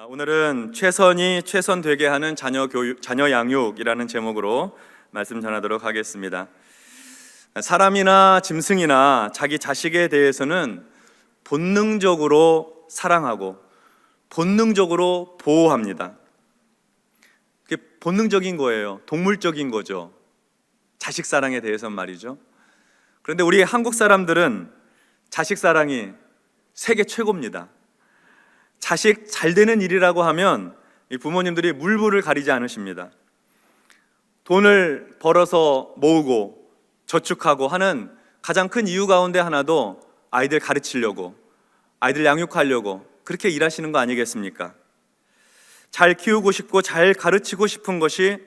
오늘은 최선이 최선되게 하는 자녀 양육이라는 제목으로 말씀 전하도록 하겠습니다. 사람이나 짐승이나 자기 자식에 대해서는 본능적으로 사랑하고 본능적으로 보호합니다. 그게 본능적인 거예요. 동물적인 거죠. 자식 사랑에 대해서는 말이죠. 그런데 우리 한국 사람들은 자식 사랑이 세계 최고입니다. 자식 잘 되는 일이라고 하면 이 부모님들이 물불을 가리지 않으십니다. 돈을 벌어서 모으고 저축하고 하는 가장 큰 이유 가운데 하나도 아이들 가르치려고, 아이들 양육하려고 그렇게 일하시는 거 아니겠습니까? 잘 키우고 싶고 잘 가르치고 싶은 것이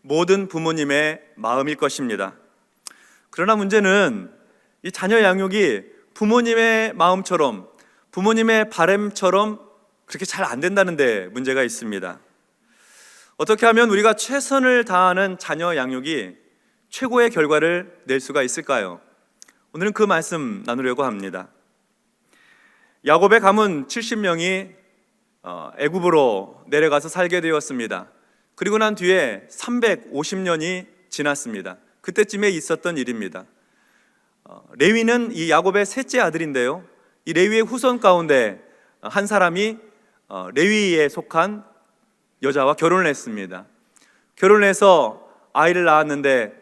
모든 부모님의 마음일 것입니다. 그러나 문제는 이 자녀 양육이 부모님의 마음처럼, 부모님의 바람처럼 그렇게 잘 안 된다는 데 문제가 있습니다. 어떻게 하면 우리가 최선을 다하는 자녀 양육이 최고의 결과를 낼 수가 있을까요? 오늘은 그 말씀 나누려고 합니다. 야곱의 가문 70명이 애굽으로 내려가서 살게 되었습니다. 그리고 난 뒤에 350년이 지났습니다. 그때쯤에 있었던 일입니다. 레위는 이 야곱의 셋째 아들인데요, 이 레위의 후손 가운데 한 사람이 레위에 속한 여자와 결혼을 했습니다. 결혼을 해서 아이를 낳았는데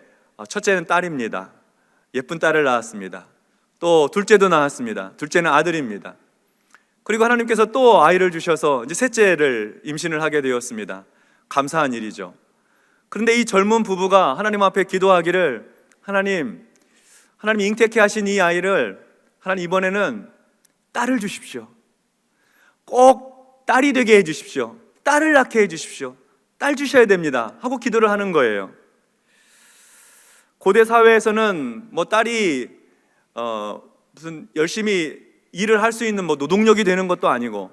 첫째는 딸입니다. 예쁜 딸을 낳았습니다. 또 둘째도 낳았습니다. 둘째는 아들입니다. 그리고 하나님께서 또 아이를 주셔서 이제 셋째를 임신을 하게 되었습니다. 감사한 일이죠. 그런데 이 젊은 부부가 하나님 앞에 기도하기를, 하나님 잉태케 하신 이 아이를 하나님 이번에는 딸을 주십시오. 꼭 딸이 되게 해주십시오. 딸을 낳게 해주십시오. 딸 주셔야 됩니다 하고 기도를 하는 거예요. 고대 사회에서는 딸이 무슨 열심히 일을 할 수 있는 노동력이 되는 것도 아니고,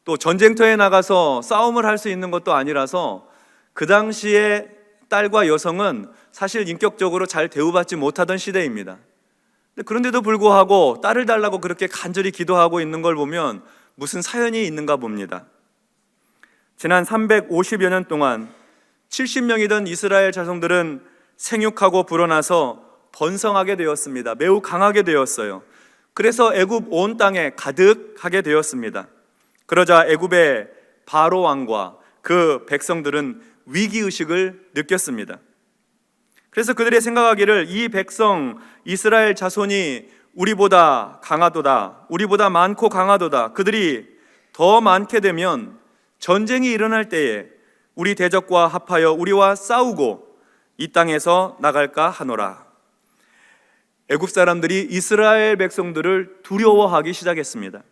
또 전쟁터에 나가서 싸움을 할 수 있는 것도 아니라서 그 당시에 딸과 여성은 사실 인격적으로 잘 대우받지 못하던 시대입니다. 그런데도 불구하고 딸을 달라고 그렇게 간절히 기도하고 있는 걸 보면 무슨 사연이 있는가 봅니다. 지난 350여 년 동안 70명이던 이스라엘 자손들은 생육하고 불어나서 번성하게 되었습니다. 매우 강하게 되었어요. 그래서 애굽 온 땅에 가득하게 되었습니다. 그러자 애굽의 바로 왕과 그 백성들은 위기의식을 느꼈습니다. 그래서 그들이 생각하기를, 이 백성 이스라엘 자손이 우리보다 강하도다, 우리보다 많고 강하도다, 그들이 더 많게 되면 전쟁이 일어날 때에 우리 대적과 합하여 우리와 싸우고 이 땅에서 나갈까 하노라. 애굽 사람들이 이스라엘 백성들을 두려워하기 시작했습니다.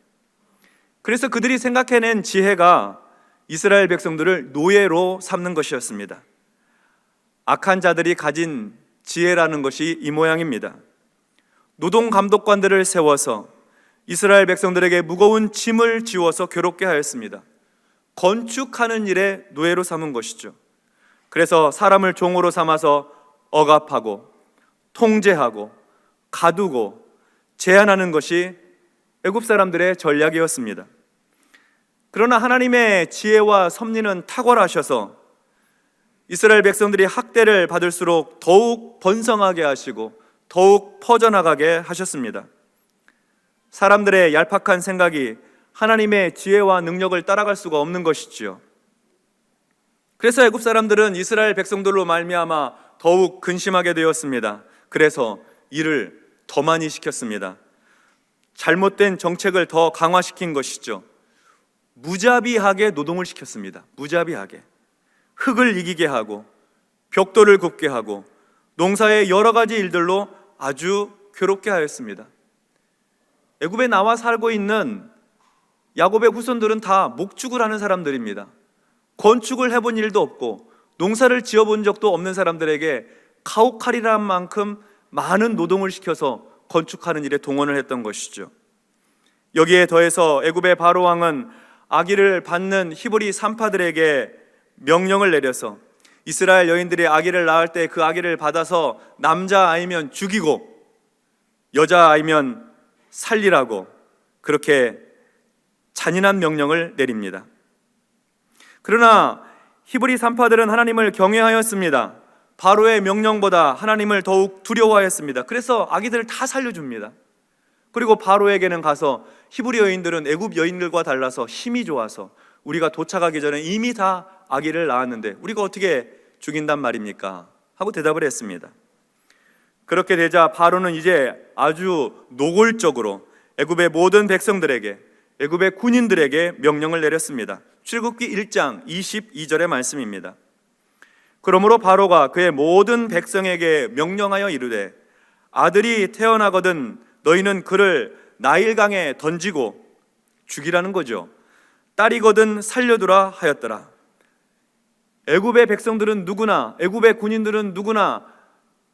그래서 그들이 생각해낸 지혜가 이스라엘 백성들을 노예로 삼는 것이었습니다. 악한 자들이 가진 지혜라는 것이 이 모양입니다. 노동 감독관들을 세워서 이스라엘 백성들에게 무거운 짐을 지워서 괴롭게 하였습니다. 건축하는 일에 노예로 삼은 것이죠. 그래서 사람을 종으로 삼아서 억압하고 통제하고 가두고 제한하는 것이 애굽 사람들의 전략이었습니다. 그러나 하나님의 지혜와 섭리는 탁월하셔서 이스라엘 백성들이 학대를 받을수록 더욱 번성하게 하시고 더욱 퍼져나가게 하셨습니다. 사람들의 얄팍한 생각이 하나님의 지혜와 능력을 따라갈 수가 없는 것이지요. 그래서 애굽 사람들은 이스라엘 백성들로 말미암아 더욱 근심하게 되었습니다. 그래서 일을 더 많이 시켰습니다. 잘못된 정책을 더 강화시킨 것이죠. 무자비하게 노동을 시켰습니다. 무자비하게 흙을 이기게 하고 벽돌을 굽게 하고 농사의 여러 가지 일들로 아주 괴롭게 하였습니다. 애굽에 나와 살고 있는 야곱의 후손들은 다 목축을 하는 사람들입니다. 건축을 해본 일도 없고 농사를 지어본 적도 없는 사람들에게 가혹하리란 만큼 많은 노동을 시켜서 건축하는 일에 동원을 했던 것이죠. 여기에 더해서 애굽의 바로 왕은 아기를 받는 히브리 산파들에게 명령을 내려서 이스라엘 여인들이 아기를 낳을 때 그 아기를 받아서 남자아이면 죽이고 여자아이면 살리라고 그렇게 잔인한 명령을 내립니다. 그러나 히브리 산파들은 하나님을 경외하였습니다. 바로의 명령보다 하나님을 더욱 두려워하였습니다. 그래서 아기들을 다 살려줍니다. 그리고 바로에게는 가서 히브리 여인들은 애굽 여인들과 달라서 힘이 좋아서 우리가 도착하기 전에 이미 다 아기를 낳았는데 우리가 어떻게 죽인단 말입니까? 하고 대답을 했습니다. 그렇게 되자 바로는 이제 아주 노골적으로 애굽의 모든 백성들에게, 애굽의 군인들에게 명령을 내렸습니다. 출애굽기 1장 22절의 말씀입니다. 그러므로 바로가 그의 모든 백성에게 명령하여 이르되 아들이 태어나거든 너희는 그를 나일강에 던지고 죽이라는 거죠. 딸이거든 살려두라 하였더라. 애굽의 백성들은 누구나, 애굽의 군인들은 누구나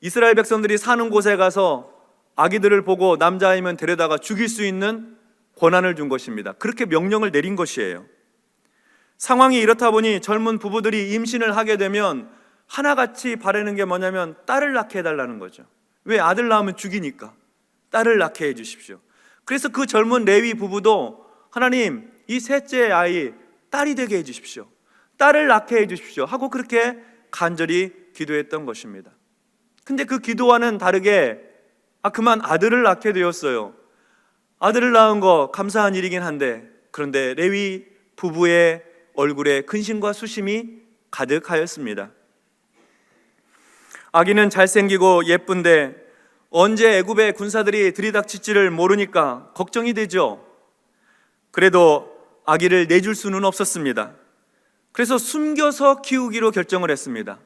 이스라엘 백성들이 사는 곳에 가서 아기들을 보고 남자이면 데려다가 죽일 수 있는 권한을 준 것입니다. 그렇게 명령을 내린 것이에요. 상황이 이렇다 보니 젊은 부부들이 임신을 하게 되면 하나같이 바라는 게 뭐냐면 딸을 낳게 해달라는 거죠. 왜? 아들 낳으면 죽이니까 딸을 낳게 해주십시오. 그래서 그 젊은 레위 부부도 하나님 이 셋째 아이 딸이 되게 해주십시오, 딸을 낳게 해주십시오 하고 그렇게 간절히 기도했던 것입니다. 근데 그 기도와는 다르게 그만 아들을 낳게 되었어요. 아들을 낳은 거 감사한 일이긴 한데 그런데 레위 부부의 얼굴에 근심과 수심이 가득하였습니다. 아기는 잘생기고 예쁜데 언제 애굽의 군사들이 들이닥칠지를 모르니까 걱정이 되죠. 그래도 아기를 내줄 수는 없었습니다. 그래서 숨겨서 키우기로 결정을 했습니다.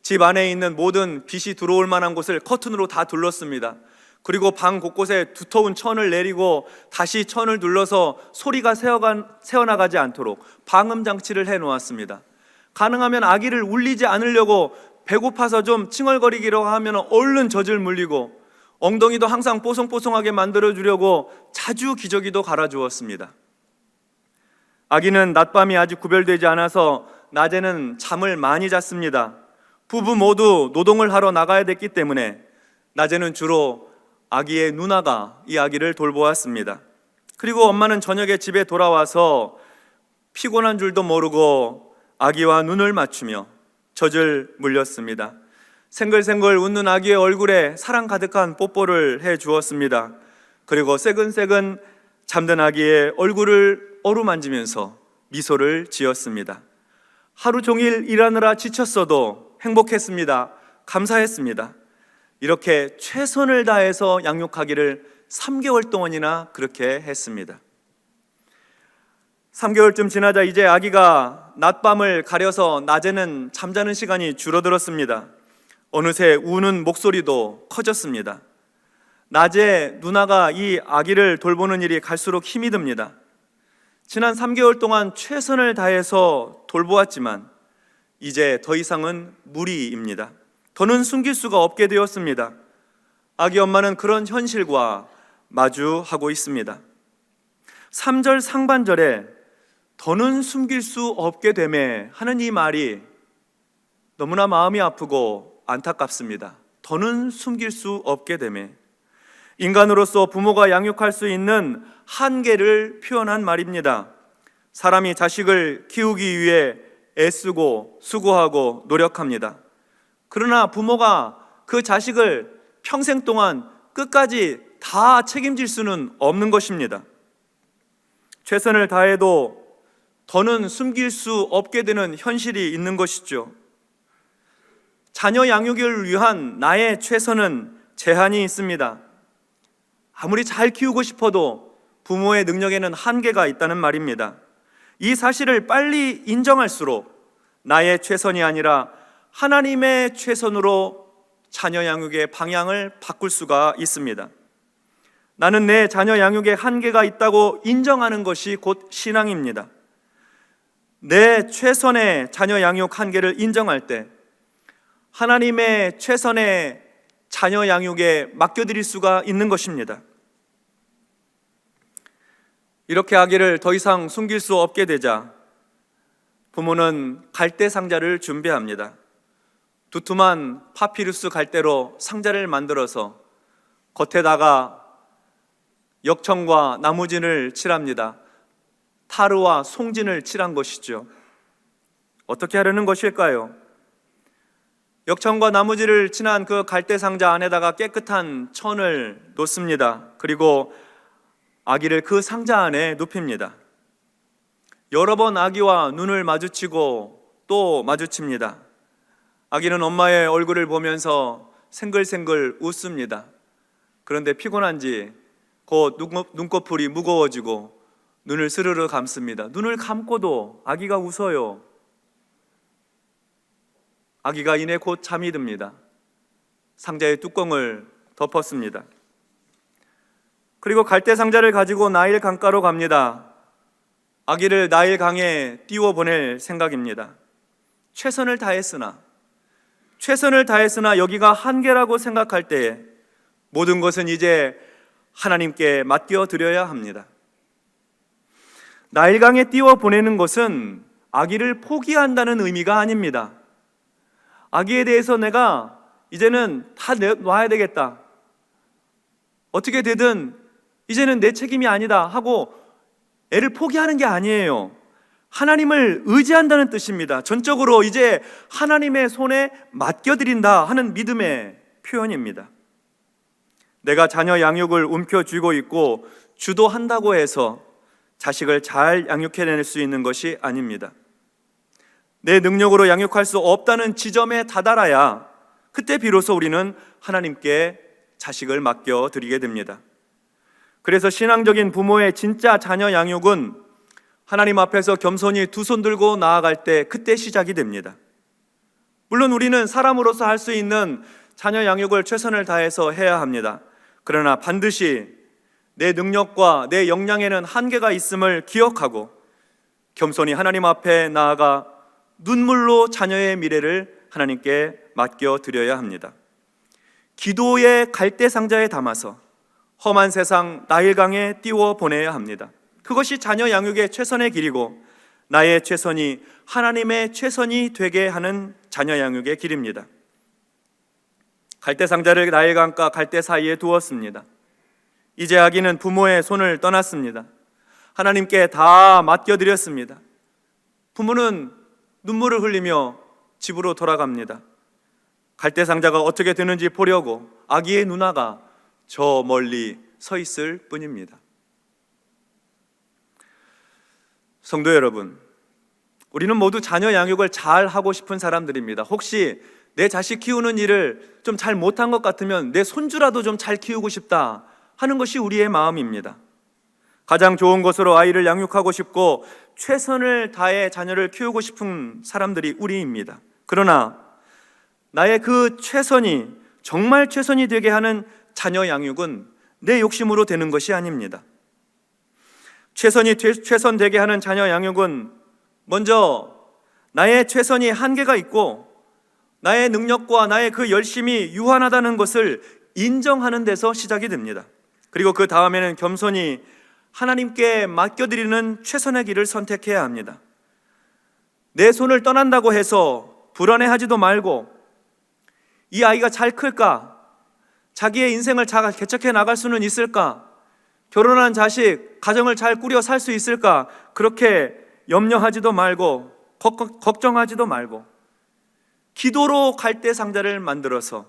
집 안에 있는 모든 빛이 들어올 만한 곳을 커튼으로 다 둘렀습니다. 그리고 방 곳곳에 두터운 천을 내리고 다시 천을 둘러서 소리가 새어나가지 않도록 방음 장치를 해놓았습니다. 가능하면 아기를 울리지 않으려고 배고파서 좀 칭얼거리기로 하면 얼른 젖을 물리고 엉덩이도 항상 뽀송뽀송하게 만들어주려고 자주 기저귀도 갈아주었습니다. 아기는 낮밤이 아직 구별되지 않아서 낮에는 잠을 많이 잤습니다. 부부 모두 노동을 하러 나가야 됐기 때문에 낮에는 주로 아기의 누나가 이 아기를 돌보았습니다. 그리고 엄마는 저녁에 집에 돌아와서 피곤한 줄도 모르고 아기와 눈을 맞추며 젖을 물렸습니다. 생글생글 웃는 아기의 얼굴에 사랑 가득한 뽀뽀를 해 주었습니다. 그리고 새근새근 잠든 아기의 얼굴을 어루만지면서 미소를 지었습니다. 하루 종일 일하느라 지쳤어도 행복했습니다. 감사했습니다. 이렇게 최선을 다해서 양육하기를 3개월 동안이나 그렇게 했습니다. 3개월쯤 지나자 이제 아기가 낮밤을 가려서 낮에는 잠자는 시간이 줄어들었습니다. 어느새 우는 목소리도 커졌습니다. 낮에 누나가 이 아기를 돌보는 일이 갈수록 힘이 듭니다. 지난 3개월 동안 최선을 다해서 돌보았지만 이제 더 이상은 무리입니다. 더는 숨길 수가 없게 되었습니다. 아기 엄마는 그런 현실과 마주하고 있습니다. 3절 상반절에 더는 숨길 수 없게 되매 하는 이 말이 너무나 마음이 아프고 안타깝습니다. 더는 숨길 수 없게 되매, 인간으로서 부모가 양육할 수 있는 한계를 표현한 말입니다. 사람이 자식을 키우기 위해 애쓰고 수고하고 노력합니다. 그러나 부모가 그 자식을 평생 동안 끝까지 다 책임질 수는 없는 것입니다. 최선을 다해도 더는 숨길 수 없게 되는 현실이 있는 것이죠. 자녀 양육을 위한 나의 최선은 제한이 있습니다. 아무리 잘 키우고 싶어도 부모의 능력에는 한계가 있다는 말입니다. 이 사실을 빨리 인정할수록 나의 최선이 아니라 하나님의 최선으로 자녀 양육의 방향을 바꿀 수가 있습니다. 나는 내 자녀 양육에 한계가 있다고 인정하는 것이 곧 신앙입니다. 내 최선의 자녀 양육 한계를 인정할 때 하나님의 최선의 자녀 양육에 맡겨드릴 수가 있는 것입니다. 이렇게 아기를 더 이상 숨길 수 없게 되자 부모는 갈대 상자를 준비합니다. 두툼한 파피루스 갈대로 상자를 만들어서 겉에다가 역청과 나무진을 칠합니다. 타르와 송진을 칠한 것이죠. 어떻게 하려는 것일까요? 역청과 나무지를 친한 그 갈대 상자 안에다가 깨끗한 천을 놓습니다. 그리고 아기를 그 상자 안에 눕힙니다. 여러 번 아기와 눈을 마주치고 또 마주칩니다. 아기는 엄마의 얼굴을 보면서 생글생글 웃습니다. 그런데 피곤한지 곧 눈꺼풀이 무거워지고 눈을 스르르 감습니다. 눈을 감고도 아기가 웃어요. 아기가 이내 곧 잠이 듭니다. 상자의 뚜껑을 덮었습니다. 그리고 갈대 상자를 가지고 나일 강가로 갑니다. 아기를 나일 강에 띄워 보낼 생각입니다. 최선을 다했으나 여기가 한계라고 생각할 때에 모든 것은 이제 하나님께 맡겨드려야 합니다. 나일강에 띄워 보내는 것은 아기를 포기한다는 의미가 아닙니다. 아기에 대해서 내가 이제는 다 놔야 되겠다, 어떻게 되든 이제는 내 책임이 아니다 하고 애를 포기하는 게 아니에요. 하나님을 의지한다는 뜻입니다. 전적으로 이제 하나님의 손에 맡겨드린다 하는 믿음의 표현입니다. 내가 자녀 양육을 움켜쥐고 있고 주도한다고 해서 자식을 잘 양육해낼 수 있는 것이 아닙니다. 내 능력으로 양육할 수 없다는 지점에 다다라야 그때 비로소 우리는 하나님께 자식을 맡겨드리게 됩니다. 그래서 신앙적인 부모의 진짜 자녀 양육은 하나님 앞에서 겸손히 두 손 들고 나아갈 때 그때 시작이 됩니다. 물론 우리는 사람으로서 할 수 있는 자녀 양육을 최선을 다해서 해야 합니다. 그러나 반드시 내 능력과 내 역량에는 한계가 있음을 기억하고 겸손히 하나님 앞에 나아가 눈물로 자녀의 미래를 하나님께 맡겨드려야 합니다. 기도의 갈대 상자에 담아서 험한 세상 나일강에 띄워 보내야 합니다. 그것이 자녀 양육의 최선의 길이고 나의 최선이 하나님의 최선이 되게 하는 자녀 양육의 길입니다. 갈대 상자를 나일강과 갈대 사이에 두었습니다. 이제 아기는 부모의 손을 떠났습니다. 하나님께 다 맡겨드렸습니다. 부모는 눈물을 흘리며 집으로 돌아갑니다. 갈대 상자가 어떻게 되는지 보려고 아기의 누나가 저 멀리 서 있을 뿐입니다. 성도 여러분, 우리는 모두 자녀 양육을 잘 하고 싶은 사람들입니다. 혹시 내 자식 키우는 일을 좀 잘 못한 것 같으면 내 손주라도 좀 잘 키우고 싶다 하는 것이 우리의 마음입니다. 가장 좋은 것으로 아이를 양육하고 싶고 최선을 다해 자녀를 키우고 싶은 사람들이 우리입니다. 그러나 나의 그 최선이 정말 최선이 되게 하는 자녀 양육은 내 욕심으로 되는 것이 아닙니다. 최선 되게 하는 자녀 양육은 먼저 나의 최선이 한계가 있고 나의 능력과 나의 그 열심이 유한하다는 것을 인정하는 데서 시작이 됩니다. 그리고 그 다음에는 겸손히 하나님께 맡겨드리는 최선의 길을 선택해야 합니다. 내 손을 떠난다고 해서 불안해하지도 말고 이 아이가 잘 클까? 자기의 인생을 잘 개척해 나갈 수는 있을까? 결혼한 자식, 가정을 잘 꾸려 살 수 있을까? 그렇게 염려하지도 말고 걱정하지도 말고 기도로 갈대 상자를 만들어서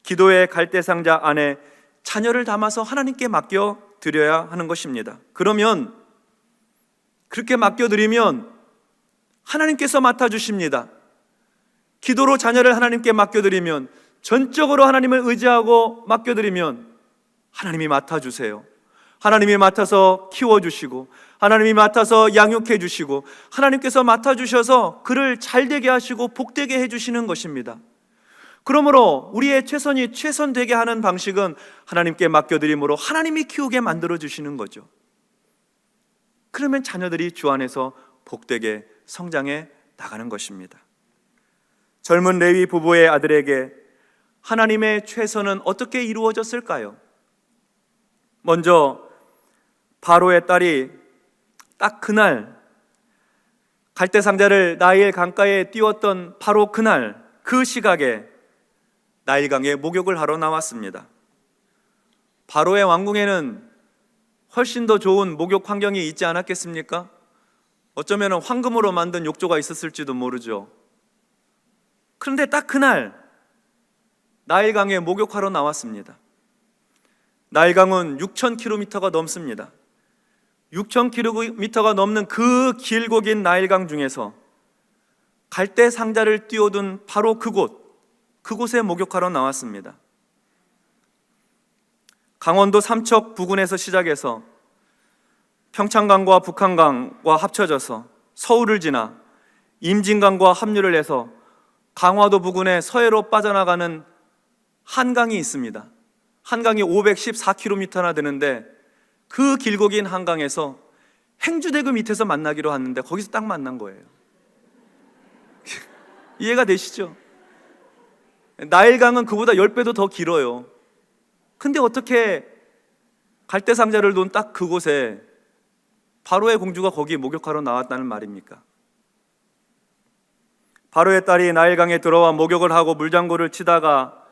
기도의 갈대 상자 안에 자녀를 담아서 하나님께 맡겨드려야 하는 것입니다. 그러면 그렇게 맡겨드리면 하나님께서 맡아주십니다. 기도로 자녀를 하나님께 맡겨드리면, 전적으로 하나님을 의지하고 맡겨드리면 하나님이 맡아주세요. 하나님이 맡아서 키워주시고 하나님이 맡아서 양육해 주시고 하나님께서 맡아주셔서 그를 잘되게 하시고 복되게 해주시는 것입니다. 그러므로 우리의 최선이 최선되게 하는 방식은 하나님께 맡겨드림으로 하나님이 키우게 만들어주시는 거죠. 그러면 자녀들이 주 안에서 복되게 성장해 나가는 것입니다. 젊은 레위 부부의 아들에게 하나님의 최선은 어떻게 이루어졌을까요? 먼저 바로의 딸이 딱 그날 갈대 상자를 나일 강가에 띄웠던 바로 그날 그 시각에 나일강에 목욕을 하러 나왔습니다. 바로의 왕궁에는 훨씬 더 좋은 목욕 환경이 있지 않았겠습니까? 어쩌면 황금으로 만든 욕조가 있었을지도 모르죠. 그런데 딱 그날 나일강에 목욕하러 나왔습니다. 나일강은 6,000km가 넘습니다. 6,000km가 넘는 그 길고 긴 나일강 중에서 갈대 상자를 띄워둔 바로 그곳에 목욕하러 나왔습니다. 강원도 삼척 부근에서 시작해서 평창강과 북한강과 합쳐져서 서울을 지나 임진강과 합류를 해서 강화도 부근의 서해로 빠져나가는 한강이 있습니다. 한강이 514km나 되는데 그 길고 긴 한강에서 행주대교 밑에서 만나기로 하는데 거기서 딱 만난 거예요. 이해가 되시죠? 나일강은 그보다 10배도 더 길어요. 근데 어떻게 갈대상자를 놓은 딱 그곳에 바로의 공주가 거기에 목욕하러 나왔다는 말입니까? 바로의 딸이 나일강에 들어와 목욕을 하고 물장구를 치다가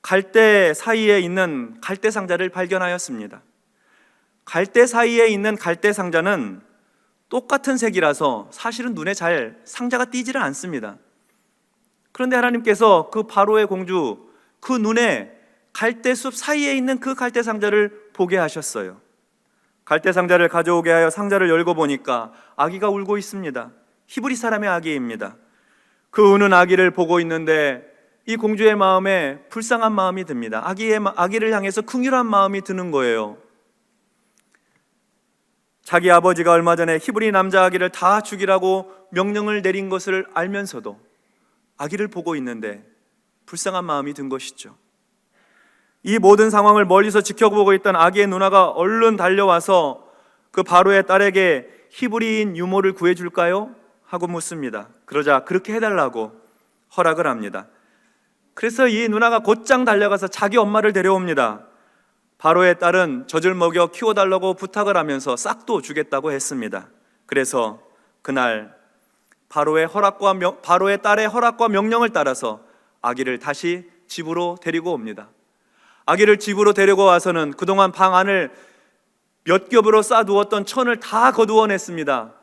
갈대 사이에 있는 갈대상자를 발견하였습니다. 갈대 사이에 있는 갈대상자는 똑같은 색이라서 사실은 눈에 잘 상자가 띄지를 않습니다. 그런데 하나님께서 그 바로의 공주 그 눈에 갈대숲 사이에 있는 그 갈대상자를 보게 하셨어요. 갈대상자를 가져오게 하여 상자를 열고 보니까 아기가 울고 있습니다. 히브리 사람의 아기입니다. 그 우는 아기를 보고 있는데 이 공주의 마음에 불쌍한 마음이 듭니다. 아기를 향해서 긍휼한 마음이 드는 거예요. 자기 아버지가 얼마 전에 히브리 남자 아기를 다 죽이라고 명령을 내린 것을 알면서도 아기를 보고 있는데 불쌍한 마음이 든 것이죠. 이 모든 상황을 멀리서 지켜보고 있던 아기의 누나가 얼른 달려와서 그 바로의 딸에게 히브리인 유모를 구해줄까요? 하고 묻습니다. 그러자 그렇게 해달라고 허락을 합니다. 그래서 이 누나가 곧장 달려가서 자기 엄마를 데려옵니다. 바로의 딸은 젖을 먹여 키워달라고 부탁을 하면서 싹도 주겠다고 했습니다. 그래서 그날 바로의 딸의 허락과 명령을 따라서 아기를 다시 집으로 데리고 옵니다. 아기를 집으로 데리고 와서는 그동안 방 안을 몇 겹으로 쌓아두었던 천을 다 거두어냈습니다.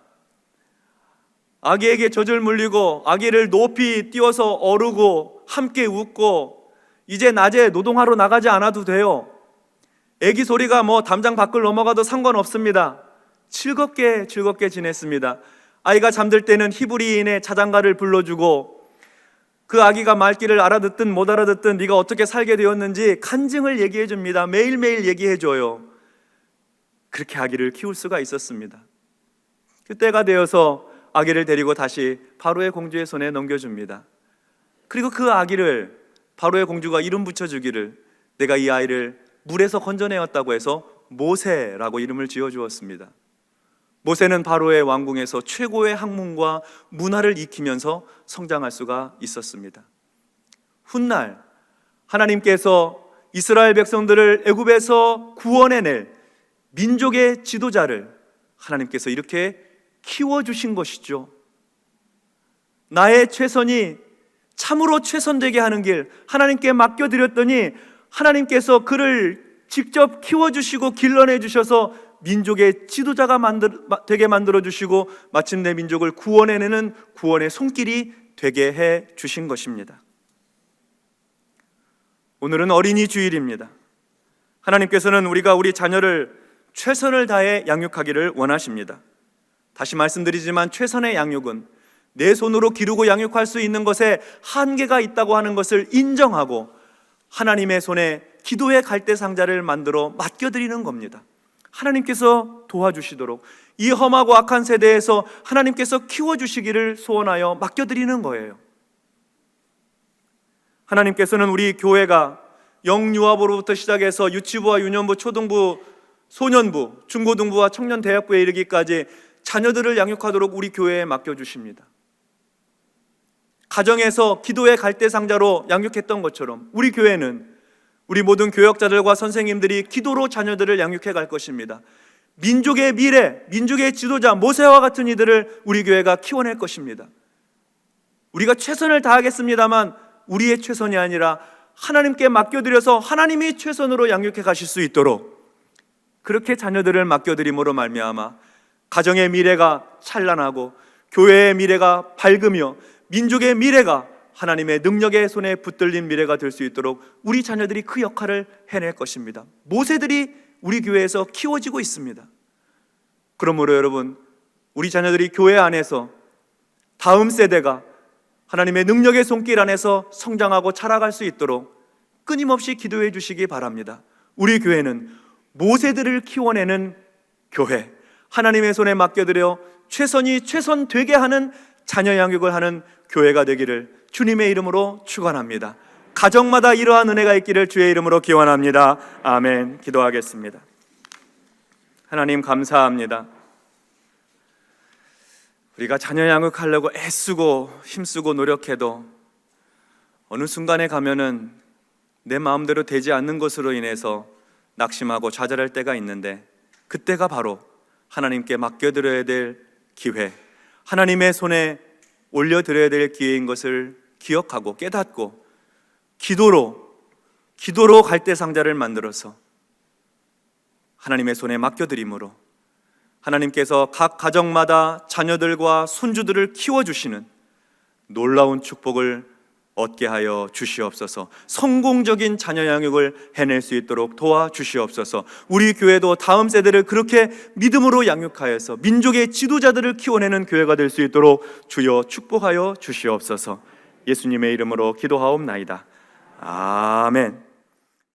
아기에게 젖을 물리고 아기를 높이 띄워서 어르고 함께 웃고 이제 낮에 노동하러 나가지 않아도 돼요. 아기 소리가 담장 밖을 넘어가도 상관없습니다. 즐겁게 지냈습니다. 아이가 잠들 때는 히브리인의 자장가를 불러주고 그 아기가 말귀를 알아듣든 못 알아듣든 네가 어떻게 살게 되었는지 간증을 얘기해 줍니다. 매일매일 얘기해 줘요. 그렇게 아기를 키울 수가 있었습니다. 그때가 되어서 아기를 데리고 다시 바로의 공주의 손에 넘겨줍니다. 그리고 그 아기를 바로의 공주가 이름 붙여주기를 내가 이 아이를 물에서 건져내었다고 해서 모세라고 이름을 지어주었습니다. 모세는 바로의 왕궁에서 최고의 학문과 문화를 익히면서 성장할 수가 있었습니다. 훗날 하나님께서 이스라엘 백성들을 애굽에서 구원해낼 민족의 지도자를 하나님께서 이렇게 키워주신 것이죠. 나의 최선이 참으로 최선되게 하는 길 하나님께 맡겨드렸더니 하나님께서 그를 직접 키워주시고 길러내 주셔서 민족의 지도자가 되게 만들어주시고 마침내 민족을 구원해내는 구원의 손길이 되게 해 주신 것입니다. 오늘은 어린이 주일입니다. 하나님께서는 우리가 우리 자녀를 최선을 다해 양육하기를 원하십니다. 다시 말씀드리지만 최선의 양육은 내 손으로 기르고 양육할 수 있는 것에 한계가 있다고 하는 것을 인정하고 하나님의 손에 기도의 갈대상자를 만들어 맡겨드리는 겁니다. 하나님께서 도와주시도록 이 험하고 악한 세대에서 하나님께서 키워주시기를 소원하여 맡겨드리는 거예요. 하나님께서는 우리 교회가 영유아부로부터 시작해서 유치부와 유년부, 초등부, 소년부, 중고등부와 청년대학부에 이르기까지 자녀들을 양육하도록 우리 교회에 맡겨주십니다. 가정에서 기도의 갈대상자로 양육했던 것처럼 우리 교회는 우리 모든 교역자들과 선생님들이 기도로 자녀들을 양육해 갈 것입니다. 민족의 미래, 민족의 지도자 모세와 같은 이들을 우리 교회가 키워낼 것입니다. 우리가 최선을 다하겠습니다만 우리의 최선이 아니라 하나님께 맡겨드려서 하나님이 최선으로 양육해 가실 수 있도록 그렇게 자녀들을 맡겨드림으로 말미암아 가정의 미래가 찬란하고 교회의 미래가 밝으며 민족의 미래가 하나님의 능력의 손에 붙들린 미래가 될 수 있도록 우리 자녀들이 그 역할을 해낼 것입니다. 모세들이 우리 교회에서 키워지고 있습니다. 그러므로 여러분, 우리 자녀들이 교회 안에서 다음 세대가 하나님의 능력의 손길 안에서 성장하고 자라갈 수 있도록 끊임없이 기도해 주시기 바랍니다. 우리 교회는 모세들을 키워내는 교회, 하나님의 손에 맡겨드려 최선이 최선 되게 하는 자녀 양육을 하는 교회가 되기를 주님의 이름으로 축원합니다. 가정마다 이러한 은혜가 있기를 주의 이름으로 기원합니다. 아멘. 기도하겠습니다. 하나님 감사합니다. 우리가 자녀 양육하려고 애쓰고 힘쓰고 노력해도 어느 순간에 가면은 내 마음대로 되지 않는 것으로 인해서 낙심하고 좌절할 때가 있는데, 그때가 바로 하나님께 맡겨드려야 될 기회, 하나님의 손에 올려드려야 될 기회인 것을 기억하고 깨닫고 기도로 갈대상자를 만들어서 하나님의 손에 맡겨드림으로 하나님께서 각 가정마다 자녀들과 손주들을 키워주시는 놀라운 축복을 얻게 하여 주시옵소서. 성공적인 자녀 양육을 해낼 수 있도록 도와주시옵소서. 우리 교회도 다음 세대를 그렇게 믿음으로 양육하여서 민족의 지도자들을 키워내는 교회가 될 수 있도록 주여 축복하여 주시옵소서. 예수님의 이름으로 기도하옵나이다. 아멘.